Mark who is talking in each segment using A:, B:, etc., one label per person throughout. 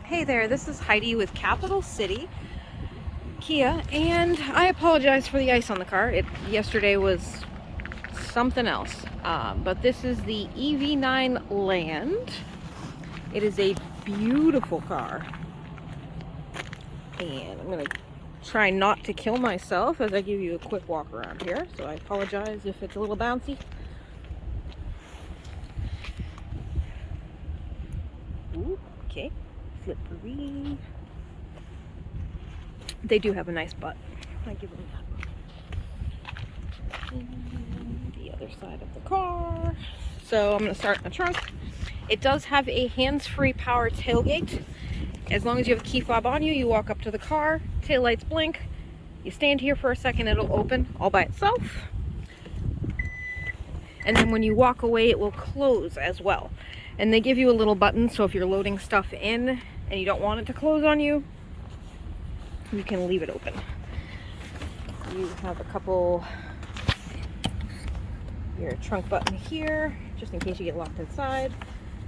A: Hey there, this is Heidi with Capital City Kia, and I apologize for the ice on the car. Yesterday was something else, but this is the EV9 Land. It is a beautiful car, and I'm gonna try not to kill myself as I give you a quick walk around here, so I apologize if it's a little bouncy. Ooh, okay. Slippery. They do have a nice butt. I give them that. And the other side of the car. So I'm going to start in the trunk. It does have a hands-free power tailgate. As long as you have a key fob on you, you walk up to the car, taillights blink, you stand here for a second, it'll open all by itself. And then when you walk away, it will close as well. And they give you a little button, so if you're loading stuff in and you don't want it to close on you, you can leave it open. You have a couple, your trunk button here, just in case you get locked inside.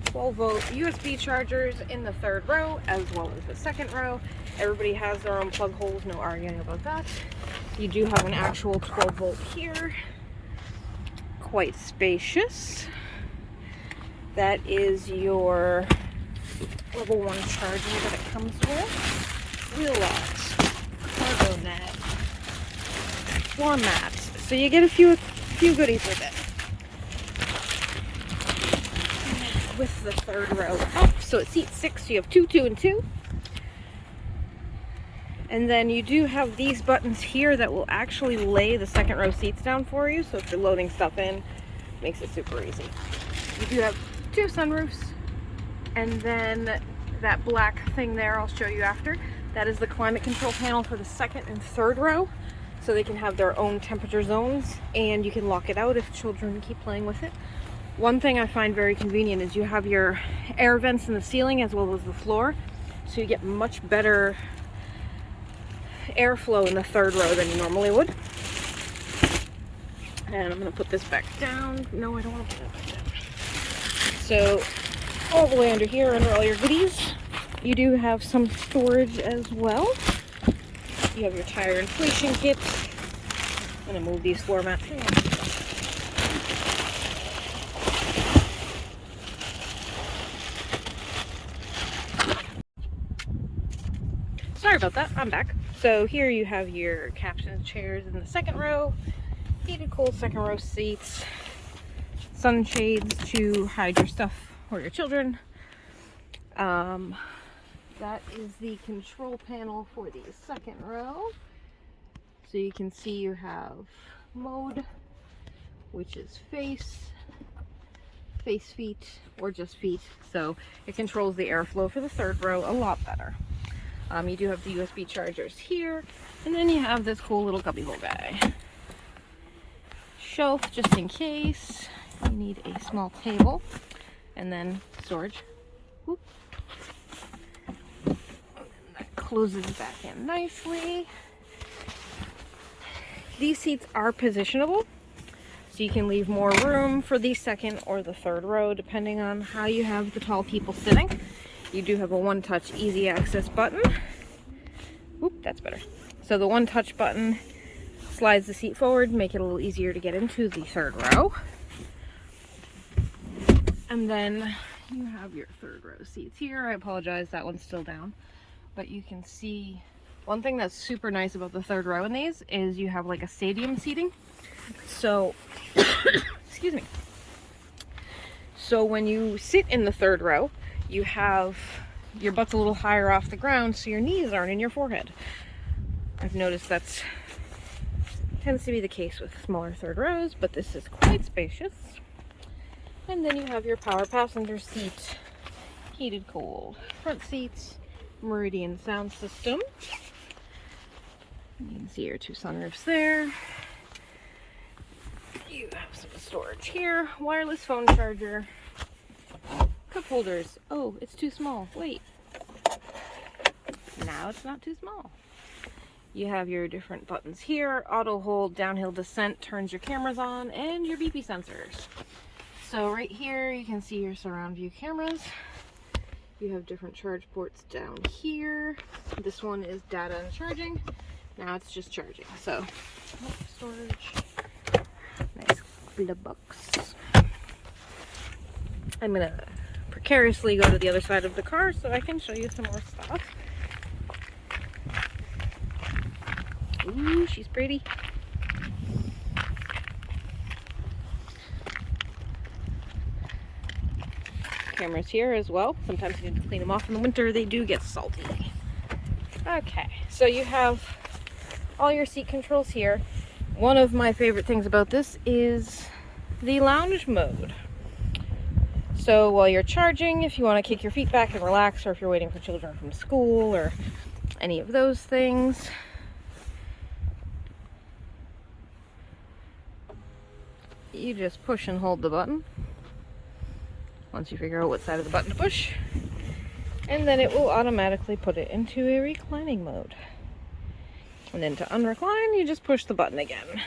A: 12-volt USB chargers in the third row as well as the second row. Everybody has their own plug holes, no arguing about that. You do have an actual 12-volt here. Quite spacious. That is your level 1 charger that it comes with. Wheel locks, cargo net, floor mats. So you get a few goodies with it. With the third row up, so it seats 6. You have 2, 2, and 2. And then you do have these buttons here that will actually lay the second row seats down for you. So if you're loading stuff in, makes it super easy. You do have 2 sunroofs, and then that black thing there I'll show you after. That is the climate control panel for the second and third row, so they can have their own temperature zones, and you can lock it out if children keep playing with it. One thing I find very convenient is you have your air vents in the ceiling as well as the floor, so you get much better airflow in the third row than you normally would. And I'm going to put this back down. No, I don't want to put that back down. So all the way under here, under all your goodies, you do have some storage as well. You have your tire inflation kit. I'm going to move these floor mats. Sorry about that, I'm back. So here you have your captain chairs in the second row, heated cool second row seats, sunshades to hide your stuff or your children. That is the control panel for the second row. So you can see you have mode, which is face, feet, or just feet. So it controls the airflow for the third row a lot better. You do have the USB chargers here, and then you have this cool little cubbyhole guy. Shelf just in case you need a small table, and then storage. Whoop. And that closes back in nicely. These seats are positionable, so you can leave more room for the second or the third row depending on how you have the tall people sitting. You do have a one-touch easy access button. Oop, that's better. So the one-touch button slides the seat forward, make it a little easier to get into the third row. And then you have your third row seats here. I apologize, that one's still down. But you can see, one thing that's super nice about the third row in these is you have like a stadium seating. So, excuse me. So when you sit in the third row, you have your butt's a little higher off the ground, so your knees aren't in your forehead. I've noticed that's tends to be the case with smaller third rows, but this is quite spacious. And then you have your power passenger seat, heated cool front seats, Meridian sound system. You can see your 2 sunroofs there. You have some storage here, wireless phone charger, cup holders. Oh, it's too small. Wait. Now it's not too small. You have your different buttons here. Auto hold, downhill descent turns your cameras on, and your BP sensors. So right here you can see your surround view cameras. You have different charge ports down here. This one is data and charging. Now it's just charging. So, storage. Nice glove box. I'm gonna precariously go to the other side of the car so I can show you some more stuff. Ooh, she's pretty. Cameras here as well. Sometimes you need to clean them off in the winter. They do get salty. Okay, so you have all your seat controls here. One of my favorite things about this is the lounge mode. So while you're charging, if you want to kick your feet back and relax, or if you're waiting for children from school or any of those things, you just push and hold the button once you figure out what side of the button to push, and then it will automatically put it into a reclining mode. And then to unrecline, you just push the button again.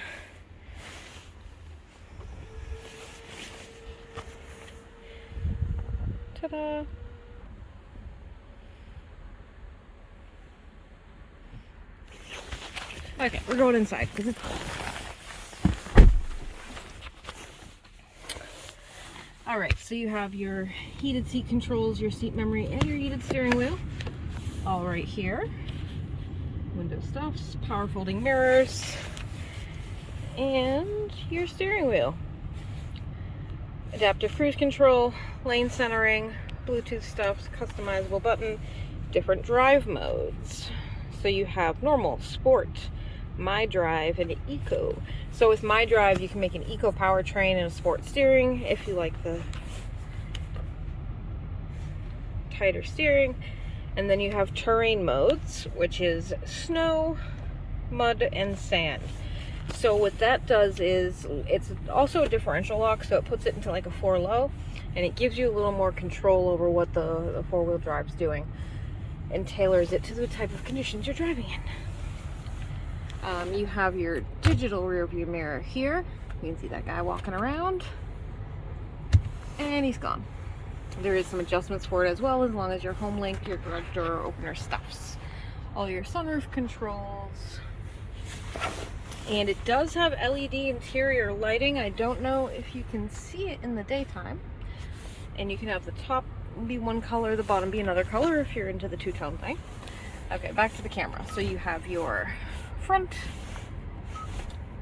A: Ta-da! Okay, we're going inside because it's cold. Alright, so you have your heated seat controls, your seat memory, and your heated steering wheel. All right here. Window stuffs, power folding mirrors, and your steering wheel. Adaptive cruise control, lane centering, Bluetooth stuffs, customizable button, different drive modes. So you have normal, sport, my drive, and eco. So with my drive, you can make an eco powertrain and a sport steering if you like the tighter steering. And then you have terrain modes, which is snow, mud, and sand. So what that does is it's also a differential lock, so it puts it into like a 4-low, and it gives you a little more control over what the four-wheel drive's doing and tailors it to the type of conditions you're driving in. You have your digital rear view mirror here. You can see that guy walking around, and he's gone. There is some adjustments for it as well, as long as your home link, your garage door opener stuffs. All your sunroof controls. And it does have LED interior lighting. I don't know if you can see it in the daytime. And you can have the top be one color, the bottom be another color if you're into the two-tone thing. Okay, back to the camera. So you have your front,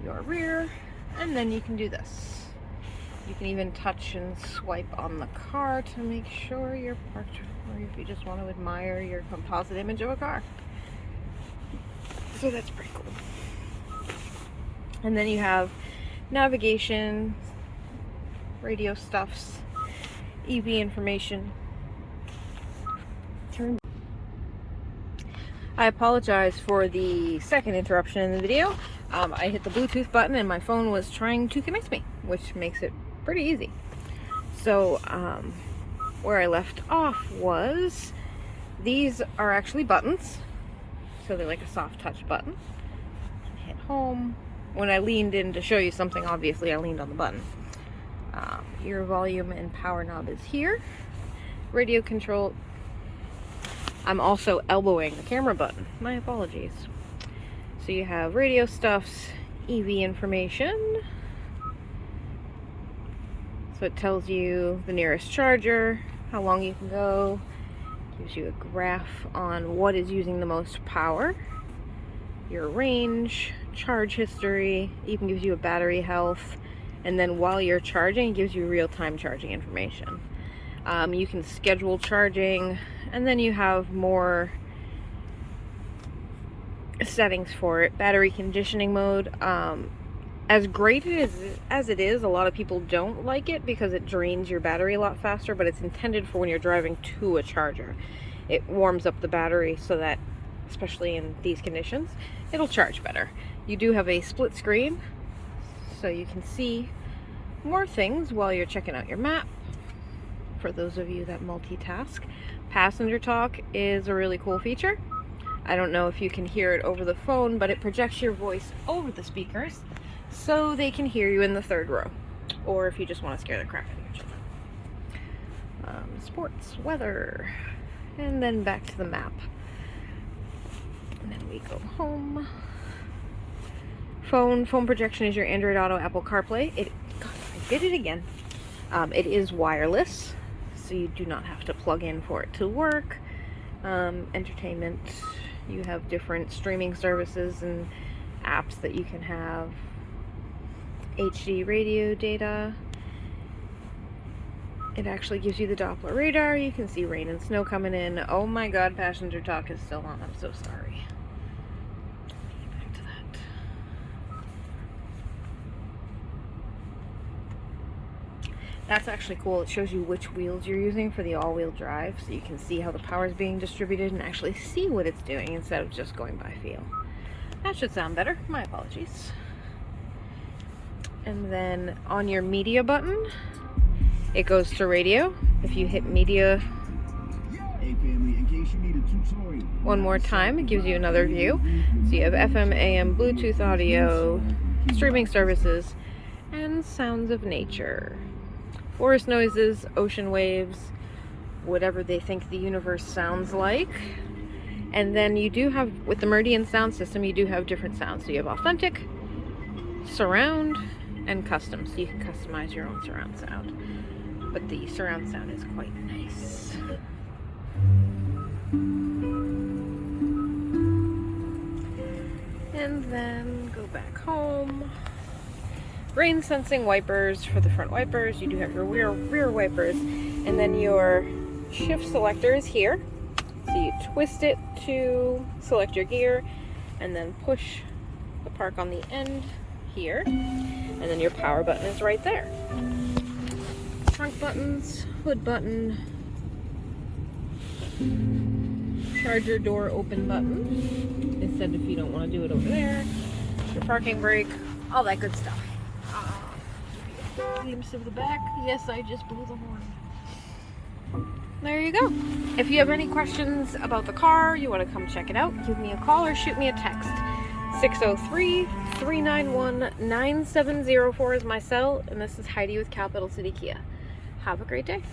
A: your rear, and then you can do this. You can even touch and swipe on the car to make sure you're parked, or if you just want to admire your composite image of a car. So that's pretty cool. And then you have navigation, radio stuffs, EV information. I apologize for the second interruption in the video. I hit the Bluetooth button and my phone was trying to connect me, which makes it pretty easy. So where I left off was, these are actually buttons. So they're like a soft touch button. Hit home. When I leaned in to show you something, obviously I leaned on the button. Your volume and power knob is here. Radio control. I'm also elbowing the camera button. My apologies. So you have radio stuffs, EV information. So it tells you the nearest charger, how long you can go, gives you a graph on what is using the most power, your range, charge history, even gives you a battery health, and then while you're charging, it gives you real-time charging information. You can schedule charging, and then you have more settings for it. Battery conditioning mode. As great as it is, a lot of people don't like it because it drains your battery a lot faster, but it's intended for when you're driving to a charger. It warms up the battery so that, especially in these conditions, it'll charge better. You do have a split screen, so you can see more things while you're checking out your map, for those of you that multitask. Passenger talk is a really cool feature. I don't know if you can hear it over the phone, but it projects your voice over the speakers so they can hear you in the third row, or if you just want to scare the crap out of your children. Sports, weather, And then back to the map. And then we go home. Phone projection is your Android Auto, Apple CarPlay. God, I did it again. It is wireless, so you do not have to plug in for it to work. Entertainment, you have different streaming services and apps that you can have. HD radio data. It actually gives you the Doppler radar. You can see rain and snow coming in. Oh my god, passenger talk is still on. I'm so sorry. Back to that. That's actually cool. It shows you which wheels you're using for the all-wheel drive, so you can see how the power is being distributed and actually see what it's doing instead of just going by feel. That should sound better. My apologies. And then on your media button, it goes to radio. If you hit media one more time, it gives you another view. So you have FM, AM, Bluetooth audio, streaming services, and sounds of nature. Forest noises, ocean waves, whatever they think the universe sounds like. And then you do have, with the Meridian sound system, you do have different sounds. So you have authentic, surround, and custom. So you can customize your own surround sound. But the surround sound is quite nice. And then go back home. Rain sensing wipers for the front wipers. You do have your rear wipers. And then your shift selector is here. So you twist it to select your gear and then push the park on the end here. And then your power button is right there. Trunk buttons, hood button, charger door open button. It said if you don't want to do it over there, your parking brake, all that good stuff. Glimpse of the back. Yes, I just blew the horn. There you go. If you have any questions about the car, you want to come check it out, give me a call or shoot me a text. 603-391-9704 is my cell, and this is Heidi with Capital City Kia. Have a great day.